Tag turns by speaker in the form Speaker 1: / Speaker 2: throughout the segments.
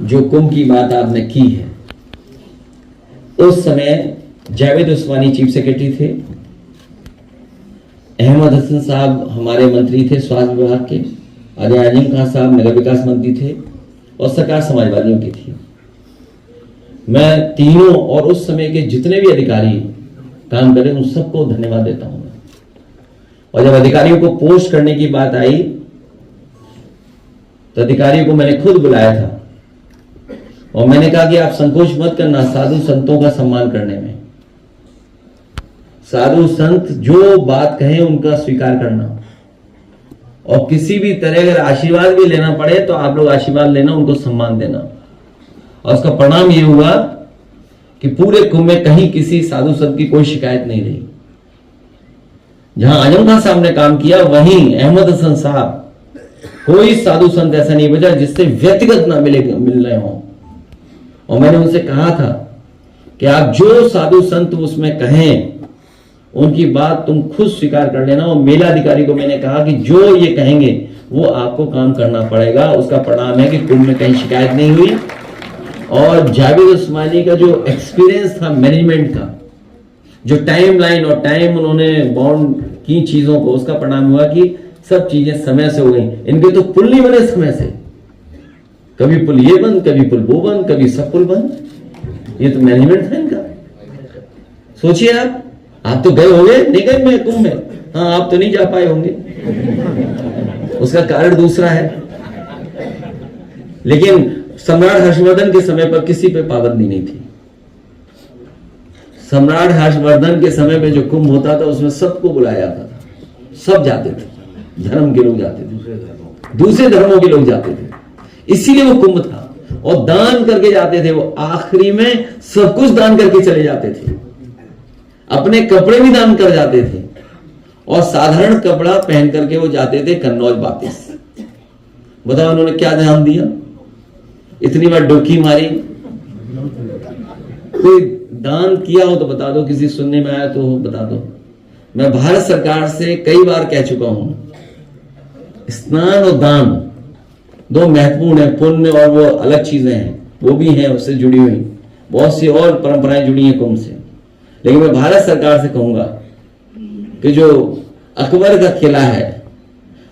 Speaker 1: जो कुंभ की बात आपने की है, उस समय जावेद उस्मानी चीफ सेक्रेटरी थे, अहमद हसन साहब हमारे मंत्री थे स्वास्थ्य विभाग के, अजय आजम खान साहब नगर विकास मंत्री थे और सरकार समाजवादियों की थी। मैं तीनों और उस समय के जितने भी अधिकारी काम करे उन सबको धन्यवाद देता हूं। और जब अधिकारियों को पोस्ट करने की बात आई तो अधिकारियों को मैंने खुद बुलाया था और मैंने कहा कि आप संकोच मत करना साधु संतों का सम्मान करने में। साधु संत जो बात कहें उनका स्वीकार करना, और किसी भी तरह अगर आशीर्वाद भी लेना पड़े तो आप लोग आशीर्वाद लेना, उनको सम्मान देना। और उसका परिणाम यह हुआ कि पूरे कुंभ में कहीं किसी साधु संत की कोई शिकायत नहीं रही। जहां आजम खान साहब ने काम किया वहीं अहमद हसन साहब, कोई साधु संत ऐसा नहीं बचा जिससे व्यक्तिगत ना मिल रहे हों। और मैंने उनसे कहा था कि आप जो साधु संत उसमें कहें उनकी बात तुम खुद स्वीकार कर लेना। और मेला अधिकारी को मैंने कहा कि जो ये कहेंगे वो आपको काम करना पड़ेगा। उसका परिणाम है कि कुंभ में कहीं शिकायत नहीं हुई। और जावेद उस्मानी का जो एक्सपीरियंस था मैनेजमेंट का, जो टाइम लाइन और टाइम उन्होंने बाउंड की चीजों को, उसका परिणाम हुआ कि सब चीजें समय से हो गई। इनके तो पुल नहीं बने समय से, कभी पुल ये बंद, कभी पुल वो बंद, कभी सब पुल बंद। ये तो मैनेजमेंट था इनका। सोचिए आप तो गए होंगे, नहीं गए मैं कुंभ में? हाँ, आप तो नहीं जा पाए होंगे, उसका कारण दूसरा है। लेकिन सम्राट हर्षवर्धन के समय पर किसी पे पाबंदी नहीं थी। सम्राट हर्षवर्धन के समय में जो कुंभ होता था उसमें सबको बुलाया जाता था, सब जाते थे, धर्म के लोग जाते थे, दूसरे धर्मों के लोग जाते थे, इसीलिए वो कुंभ था। और दान करके जाते थे, वो आखिरी में सब कुछ दान करके चले जाते थे, अपने कपड़े भी दान कर जाते थे और साधारण कपड़ा पहन करके वो जाते थे कन्नौज वापस। बताओ उन्होंने क्या ध्यान दिया? इतनी बार डुबकी मारी। कोई दान किया हो तो बता दो, किसी सुनने में आया तो बता दो। मैं भारत सरकार से कई बार कह चुका हूं, स्नान और दान दो महत्वपूर्ण है। पुण्य और वो अलग चीजें हैं, वो भी हैं उससे जुड़ी हुई, बहुत सी और परंपराएं जुड़ी हैं कुंभ से। लेकिन मैं भारत सरकार से कहूंगा कि जो अकबर का किला है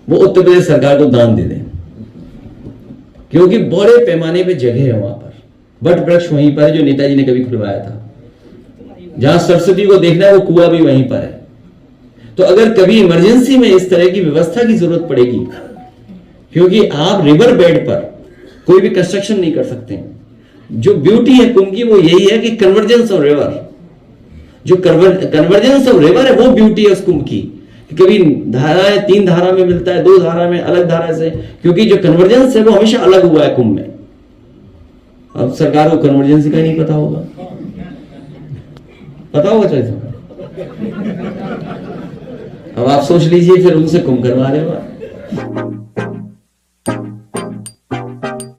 Speaker 1: वो उत्तर प्रदेश सरकार को दान दे दें, क्योंकि बड़े पैमाने पे जगह है वहां पर। बट वृक्ष वहीं पर है जो नेताजी ने कभी खुलवाया था। जहां सरस्वती को देखना है वो कुआं भी वहीं पर है। तो अगर कभी इमरजेंसी में इस तरह की व्यवस्था की जरूरत पड़ेगी, क्योंकि आप रिवर बेड पर कोई भी कंस्ट्रक्शन नहीं कर सकते। जो ब्यूटी है कुंभ की वो यही है कि कन्वर्जेंस ऑफ रिवर, जो कन्वर्जेंस ऑफ रिवर है वो ब्यूटी है उस कुंभ की। कभी धाराएं 3 धारा में मिलता है, 2 धारा में, अलग धारा से, क्योंकि जो कन्वर्जेंस है वो हमेशा अलग हुआ है कुंभ में। अब सरकार को कन्वर्जेंस का ही नहीं पता होगा, पता होगा चाहिए। अब आप सोच लीजिए फिर उनसे कुंभ करवा रहे हो।